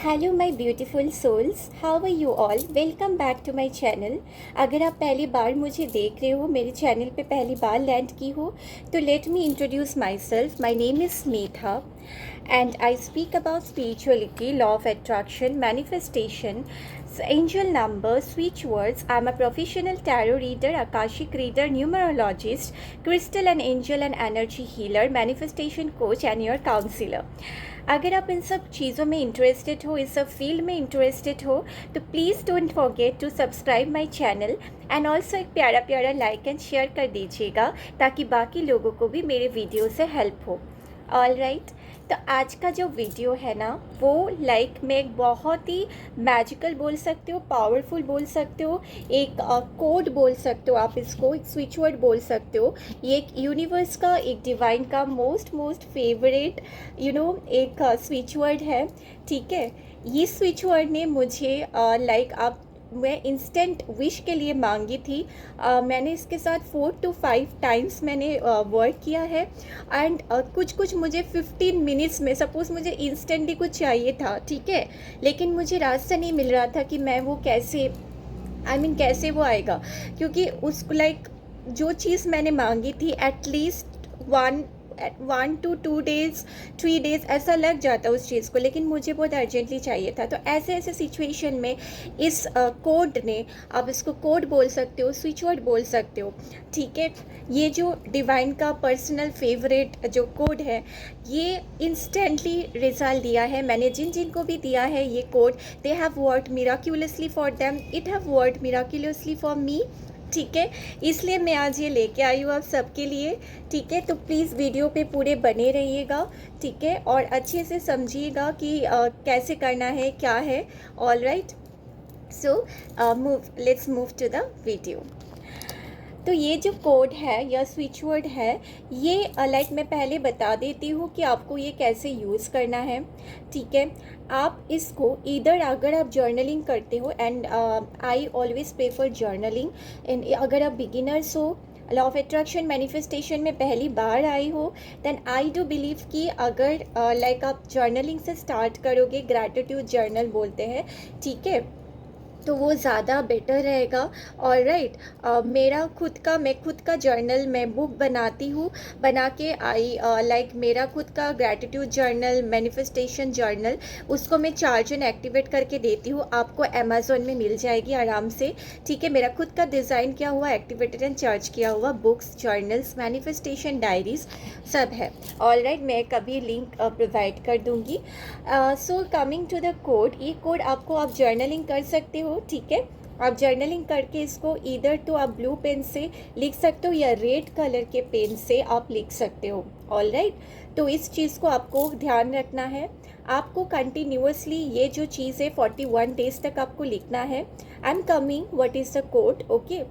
Hello my beautiful souls, how are you all. Welcome back to my channel. अगर आप पहली बार मुझे देख रहे हो, मेरे चैनल पे पहली बार लैंड की हो, तो let me introduce my self. My name is Smita and I speak about spirituality, law of attraction, manifestation, angel numbers, switch words. I'm a professional tarot reader, Akashic reader, numerologist, crystal and angel and energy healer, manifestation coach and your counselor. अगर आप इन सब चीज़ों में interested हो, इस सब field में interested हो, तो please don't forget to subscribe my channel and also एक प्यारा प्यारा लाइक एंड शेयर कर दीजिएगा ताकि बाकी लोगों को भी मेरे वीडियो से हेल्प हो। ऑल राइट, तो आज का जो वीडियो है ना, वो मैं एक बहुत ही मैजिकल बोल सकते हो, पावरफुल बोल सकते हो, एक कोड बोल सकते हो, आप इसको एक स्विच वर्ड बोल सकते हो। ये एक यूनिवर्स का, एक डिवाइन का मोस्ट फेवरेट एक स्विच वर्ड है। ठीक है, ये स्विच वर्ड ने मुझे मैं इंस्टेंट विश के लिए मांगी थी। मैंने इसके साथ 4 to 5 टाइम्स मैंने वर्क किया है एंड कुछ मुझे 15 मिनट्स में, सपोज़ मुझे इंस्टेंटली कुछ चाहिए था, ठीक है, लेकिन मुझे रास्ता नहीं मिल रहा था कि मैं वो कैसे कैसे वो आएगा, क्योंकि उसको जो चीज़ मैंने मांगी थी एटलीस्ट 1 to 2 days 3 days ऐसा लग जाता उस चीज़ को, लेकिन मुझे बहुत अर्जेंटली चाहिए था। तो ऐसे सिचुएशन में इस कोड ने, आप इसको कोड बोल सकते हो, स्विच वर्ड बोल सकते हो, ठीक है। ये जो डिवाइन का पर्सनल फेवरेट जो कोड है, ये इंस्टेंटली रिजल्ट दिया है मैंने जिन को भी दिया है ये code. They have worked miraculously for them, it have worked miraculously for me, ठीक है। इसलिए मैं आज ये लेके आई हूँ आप सबके लिए, ठीक है। तो प्लीज़ वीडियो पे पूरे बने रहिएगा, ठीक है, और अच्छे से समझिएगा कि कैसे करना है, क्या है। All right, so let's move to the video. तो ये जो कोड है या स्विच वर्ड है, ये मैं पहले बता देती हूँ कि आपको ये कैसे यूज़ करना है, ठीक है। आप इसको इधर, अगर आप जर्नलिंग करते हो, and I always prefer journaling, and अगर आप बिगिनर्स हो, लॉ ऑफ अट्रैक्शन मैनिफेस्टेशन में पहली बार आई हो, देन आई डू बिलीव कि अगर आप जर्नलिंग से स्टार्ट करोगे, ग्रैटिट्यूड जर्नल बोलते हैं, ठीक है, तो वो ज़्यादा बेटर रहेगा। और राइट, मैं खुद का जर्नल, मैं बुक बनाती हूँ, बना के मेरा खुद का ग्रैटिट्यूड जर्नल, मैनिफेस्टेशन जर्नल, उसको मैं चार्ज एंड एक्टिवेट करके देती हूँ। आपको अमेज़ॉन में मिल जाएगी आराम से, ठीक है। मेरा खुद का डिज़ाइन किया हुआ, एक्टिवेटेड एंड चार्ज किया हुआ बुक्स, जर्नल्स, मैनिफेस्टेशन डायरीज सब है। ऑल राइट, मैं कभी लिंक प्रोवाइड कर दूँगी। So coming to the code, ये कोड आपको, आप जर्नलिंग कर सकते हो, ठीक है। आप जर्नलिंग करके इसको इधर तो आप ब्लू पेन से लिख सकते हो या रेड कलर के पेन से आप लिख सकते हो। ऑल राइट, तो इस चीज़ को आपको ध्यान रखना है। आपको कंटिन्यूअसली ये जो चीज़ है 41 डेज तक आपको लिखना है। I am coming, what is the code, okay.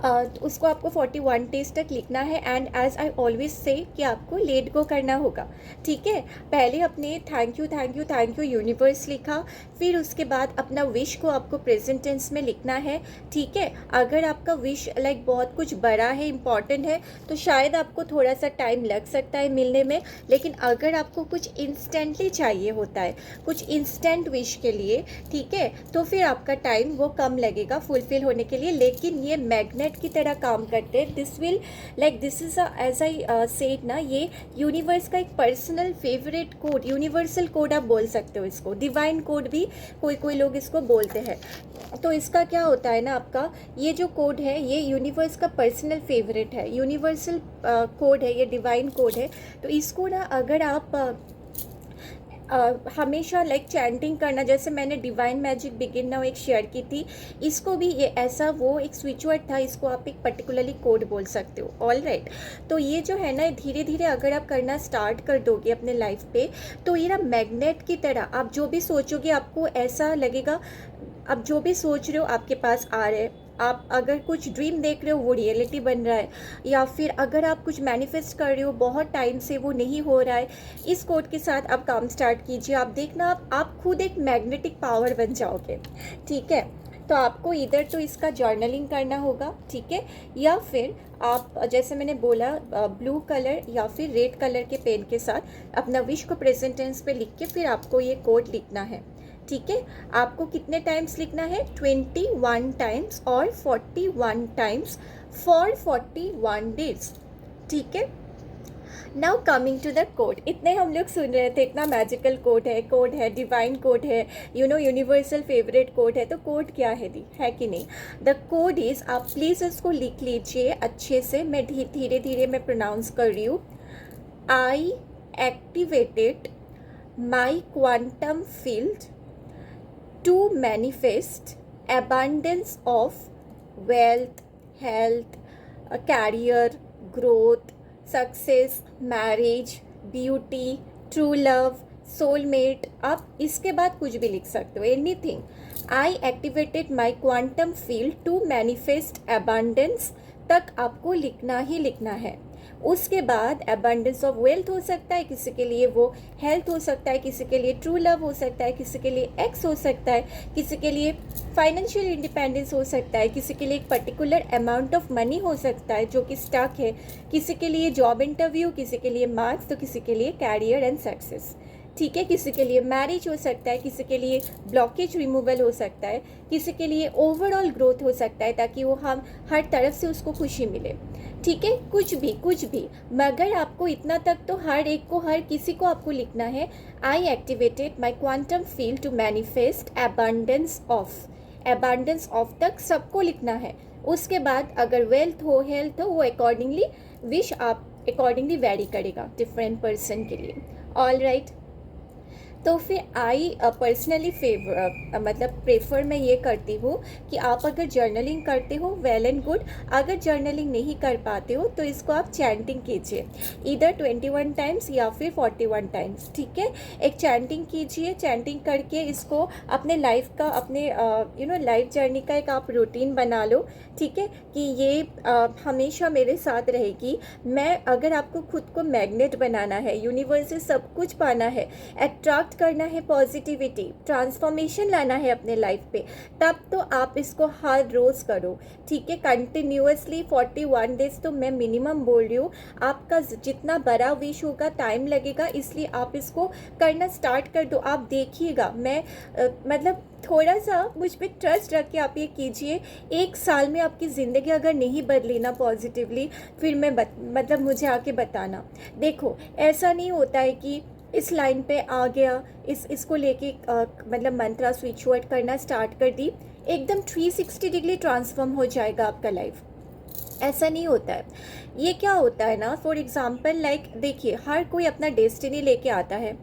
तो उसको आपको 41 डेज तक लिखना है and as I always say कि आपको लेट गो करना होगा, ठीक है। पहले अपने थैंक यू यूनिवर्स लिखा, फिर उसके बाद अपना विश को आपको प्रेजेंट टेंस में लिखना है, ठीक है। अगर आपका विश बहुत कुछ बड़ा है, इम्पॉर्टेंट है, तो शायद आपको थोड़ा सा टाइम लग सकता है मिलने में, लेकिन अगर आपको कुछ इंस्टेंटली चाहिए होता है, कुछ इंस्टेंट विश के लिए, ठीक है, तो फिर आपका टाइम वो कम लगेगा फुलफिल होने के लिए। लेकिन ये मैग्नेट की तरह काम करते हैं। This is as I said ना, ये यूनिवर्स का एक personal favourite code, universal code आप बोल सकते हो इसको, डिवाइन कोड भी कोई लोग इसको बोलते हैं। तो इसका क्या होता है ना, आपका ये जो कोड है, ये यूनिवर्स का पर्सनल फेवरेट है, यूनिवर्सल कोड है, ये डिवाइन कोड है। तो इसको ना, अगर आप हमेशा चैंटिंग करना, जैसे मैंने डिवाइन मैजिक बिगिन नाउ एक शेयर की थी, इसको भी ये ऐसा वो एक स्विच वर्ड था, इसको आप एक पर्टिकुलरली कोड बोल सकते हो। ऑल राइट, तो ये जो है ना, धीरे धीरे अगर आप करना स्टार्ट कर दोगे अपने लाइफ पे, तो ये ना मैग्नेट की तरह, आप जो भी सोचोगे आपको ऐसा लगेगा, आप जो भी सोच रहे हो आपके पास आ रहे हैं। आप अगर कुछ ड्रीम देख रहे हो वो रियलिटी बन रहा है, या फिर अगर आप कुछ मैनिफेस्ट कर रहे हो बहुत टाइम से वो नहीं हो रहा है, इस कोड के साथ आप काम स्टार्ट कीजिए। आप देखना, आप खुद एक मैग्नेटिक पावर बन जाओगे, ठीक है। तो आपको इधर तो इसका जर्नलिंग करना होगा, ठीक है, या फिर आप जैसे मैंने बोला ब्लू कलर या फिर रेड कलर के पेन के साथ अपना विश को प्रेजेंट टेंस पे लिख के फिर आपको ये कोड लिखना है, ठीक है। आपको कितने टाइम्स लिखना है? 21 टाइम्स और 41 टाइम्स फॉर 41 डेज, ठीक है। Now coming to the code, इतने हम लोग सुन रहे थे, इतना मैजिकल कोड है, डिवाइन कोड है, यूनिवर्सल फेवरेट कोड है, तो कोड क्या है दी है कि नहीं? द कोड इज़, आप प्लीज़ इसको लिख लीजिए अच्छे से, मैं धीरे धीरे मैं प्रोनाउंस कर रही हूँ। I activated my quantum field to manifest abundance of wealth, health, career, growth, success, marriage, beauty, true love, soulmate। आप इसके बाद कुछ भी लिख सकते हो, anything। I activated my quantum field to manifest abundance तक आपको लिखना ही लिखना है। उसके बाद एबंडेंस ऑफ वेल्थ हो सकता है, किसी के लिए वो हेल्थ हो सकता है, किसी के लिए ट्रू लव हो सकता है, किसी के लिए एक्स हो सकता है, किसी के लिए फाइनेंशियल इंडिपेंडेंस हो सकता है, किसी के लिए एक पर्टिकुलर अमाउंट ऑफ मनी हो सकता है जो कि स्टक है, किसी के लिए जॉब इंटरव्यू, किसी के लिए मार्क्स, तो किसी के लिए कैरियर एंड सक्सेस, ठीक है। किसी के लिए मैरिज हो सकता है, किसी के लिए ब्लॉकेज रिमूवल हो सकता है, किसी के लिए ओवरऑल ग्रोथ हो सकता है ताकि वो हम हर तरफ से उसको खुशी मिले, ठीक है। कुछ भी, मगर आपको इतना तक तो हर एक को, हर किसी को आपको लिखना है। I activated my quantum field to manifest abundance of तक सबको लिखना है। उसके बाद अगर वेल्थ हो, हेल्थ हो, वो अकॉर्डिंगली विश आप अकॉर्डिंगली वेरी करेगा डिफरेंट पर्सन के लिए। ऑल राइट, तो फिर आई पर्सनली मतलब प्रेफर मैं ये करती हूँ कि आप अगर जर्नलिंग करते हो वेल एंड गुड, अगर जर्नलिंग नहीं कर पाते हो तो इसको आप चैंटिंग कीजिए, इधर 21 टाइम्स या फिर 41 टाइम्स, ठीक है। एक चैंटिंग कीजिए, चैंटिंग करके इसको अपने लाइफ का, अपने लाइफ जर्नी का एक आप रूटीन बना लो, ठीक है, कि ये हमेशा मेरे साथ रहेगी। मैं, अगर आपको खुद को मैग्नेट बनाना है, यूनिवर्स से सब कुछ पाना है, अट्रैक्ट करना है, पॉजिटिविटी, ट्रांसफॉर्मेशन लाना है अपने लाइफ पे, तब तो आप इसको हर रोज़ करो, ठीक है, कंटिन्यूअसली 41 डेज तो मैं मिनिमम बोल रही हूँ। आपका जितना बड़ा विश होगा टाइम लगेगा, इसलिए आप इसको करना स्टार्ट कर दो। आप देखिएगा, मैं मतलब थोड़ा सा मुझ पर ट्रस्ट रख के आप ये कीजिए। एक साल में आपकी ज़िंदगी अगर नहीं बदली ना पॉजिटिवली, फिर मैं मतलब मुझे आके बताना। देखो, ऐसा नहीं होता है कि इस लाइन पे आ गया, इसको लेके मतलब मंत्रा स्विच वर्ड करना स्टार्ट कर दी, एकदम 360 डिग्री ट्रांसफॉर्म हो जाएगा आपका लाइफ। ऐसा नहीं होता है। ये क्या होता है ना, फॉर एग्ज़ाम्पल लाइक देखिए, हर कोई अपना डेस्टिनी लेके आता है।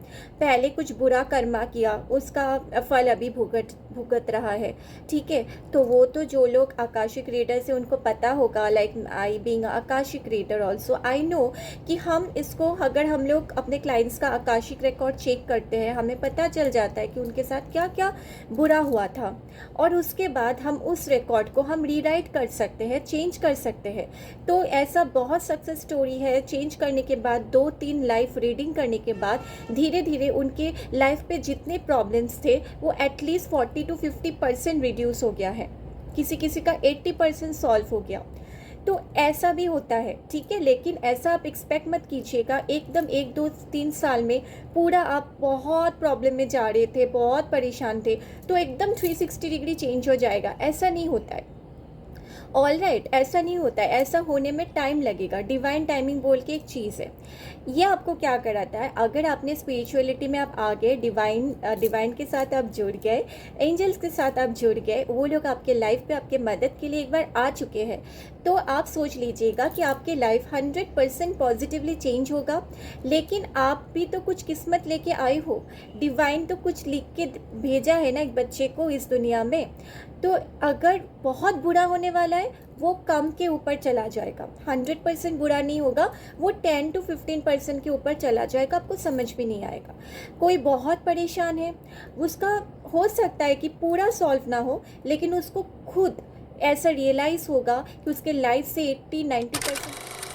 पहले कुछ बुरा कर्मा किया, उसका फल अभी भुगत रहा है, ठीक है। तो वो तो जो लोग आकाशिक रीडर से उनको पता होगा, like I being Akashic reader also I know कि हम इसको, अगर हम लोग अपने क्लाइंट्स का आकाशिक रिकॉर्ड चेक करते हैं, हमें पता चल जाता है कि उनके साथ क्या क्या बुरा हुआ था, और उसके बाद हम उस रिकॉर्ड को हम रीराइट कर सकते हैं, चेंज कर सकते हैं। तो ऐसा बहुत सक्सेस स्टोरी है, चेंज करने के बाद 2-3 लाइफ रीडिंग करने के बाद धीरे धीरे उनके लाइफ पे जितने प्रॉब्लम्स थे वो एटलीस्ट 40 to 50% रिड्यूस हो गया है, किसी किसी का 80% सॉल्व हो गया। तो ऐसा भी होता है, ठीक है। लेकिन ऐसा आप एक्सपेक्ट मत कीजिएगा एकदम 1-2-3 साल में पूरा आप बहुत प्रॉब्लम में जा रहे थे, बहुत परेशान थे, तो एकदम 360 डिग्री चेंज हो जाएगा, ऐसा नहीं होता है। ऑल राइट, ऐसा नहीं होता है, ऐसा होने में टाइम लगेगा। डिवाइन टाइमिंग बोल के एक चीज़ है, ये आपको क्या कराता है, अगर आपने स्पिरिचुअलिटी में आप आ गए, डिवाइन के साथ आप जुड़ गए, एंजल्स के साथ आप जुड़ गए, वो लोग आपके लाइफ पे आपके मदद के लिए एक बार आ चुके हैं, तो आप सोच लीजिएगा कि आपके लाइफ 100% पॉजिटिवली चेंज होगा। लेकिन आप भी तो कुछ किस्मत लेके आए हो, डिवाइन तो कुछ लिख के भेजा है ना एक बच्चे को इस दुनिया में। तो अगर बहुत बुरा होने वाला है, वो कम के ऊपर चला जाएगा, 100% बुरा नहीं होगा, वो 10 to 15% के ऊपर चला जाएगा, आपको समझ भी नहीं आएगा। कोई बहुत परेशान है, उसका हो सकता है कि पूरा सॉल्व ना हो, लेकिन उसको खुद ऐसा रियलाइज़ होगा कि उसके लाइफ से 80-90%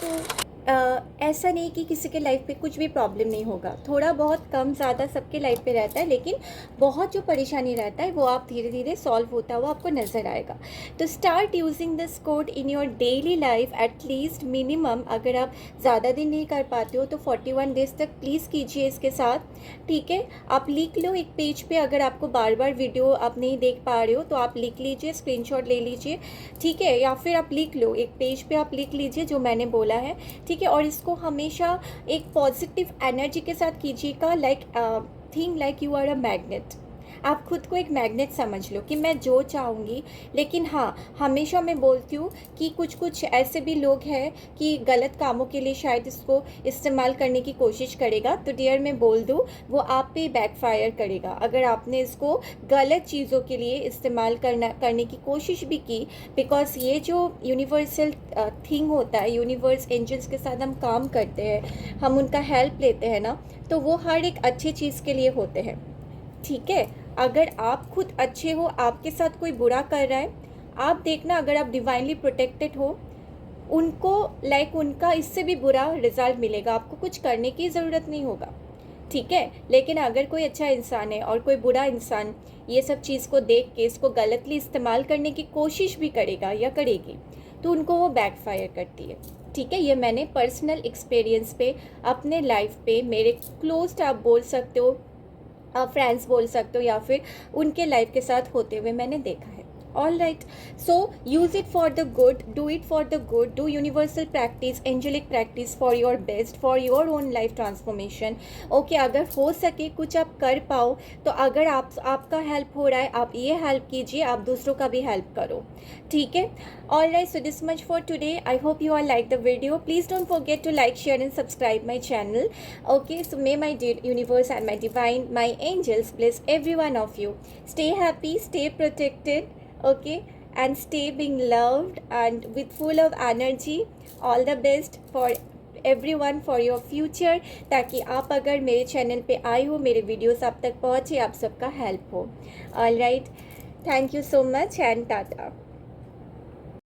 तो ऐसा नहीं कि किसी के लाइफ पे कुछ भी प्रॉब्लम नहीं होगा, थोड़ा बहुत कम ज़्यादा सबके लाइफ पे रहता है, लेकिन बहुत जो परेशानी रहता है वो आप धीरे धीरे सॉल्व होता हुआ आपको नज़र आएगा। तो start using this code in your daily life at least minimum, अगर आप ज़्यादा दिन नहीं कर पाते हो तो 41 डेज तक प्लीज़ कीजिए इसके साथ, ठीक है। आप लिख लो एक पेज पे, अगर आपको बार बार वीडियो आप नहीं देख पा रहे हो तो आप लिख लीजिए, स्क्रीनशॉट ले लीजिए, ठीक है, या फिर आप लिख लो एक पेज पे, आप लिख लीजिए जो मैंने बोला है, ठीक है। और इसको हमेशा एक पॉजिटिव एनर्जी के साथ कीजिएगा, like think like you are a magnet. आप खुद को एक मैग्नेट समझ लो कि मैं जो चाहूँगी, लेकिन हाँ, हमेशा मैं बोलती हूँ कि कुछ कुछ ऐसे भी लोग हैं कि गलत कामों के लिए शायद इसको इस्तेमाल करने की कोशिश करेगा, तो डियर मैं बोल दूँ वो आप पे बैकफायर करेगा अगर आपने इसको गलत चीज़ों के लिए इस्तेमाल करने की कोशिश भी की। बिकॉज ये जो यूनिवर्सल थिंग होता है, यूनिवर्स एंजल्स के साथ हम काम करते हैं, हम उनका हेल्प लेते हैं ना, तो वो हर एक अच्छी चीज़ के लिए होते हैं, ठीक है। अगर आप खुद अच्छे हो, आपके साथ कोई बुरा कर रहा है, आप देखना अगर आप डिवाइनली प्रोटेक्टेड हो, उनको लाइक उनका इससे भी बुरा रिजल्ट मिलेगा, आपको कुछ करने की ज़रूरत नहीं होगा, ठीक है। लेकिन अगर कोई अच्छा इंसान है और कोई बुरा इंसान ये सब चीज़ को देख के इसको गलतली इस्तेमाल करने की कोशिश भी करेगा या करेगी, तो उनको वो बैकफायर करती है, ठीक है। ये मैंने पर्सनल एक्सपीरियंस पे, अपने लाइफ पे, मेरे क्लोज्ड आप बोल सकते हो, फ्रेंड्स बोल सकते हो, या फिर उनके लाइफ के साथ होते हुए मैंने देखा है। All right, so use it for the good, do it for the good, do universal practice, angelic practice for your best, for your own life transformation. Okay, अगर हो सके कुछ आप कर पाओ, तो अगर आपका हेल्प हो रहा है, आप ये हेल्प कीजिए, आप दूसरों का भी हेल्प करो, ठीक है। All right, so this much for today, I hope you are like the video, please don't forget to like, share and subscribe my channel. Okay, so may my dear universe and my divine, my angels bless every one of you. Stay happy, stay protected, okay, and stay being loved and with full of energy. All the best for everyone for your future, ताकि आप अगर मेरे channel पे आए हो, मेरे videos आप तक पहुँचे, आप सबका हेल्प हो। All right, thank you so much and tata.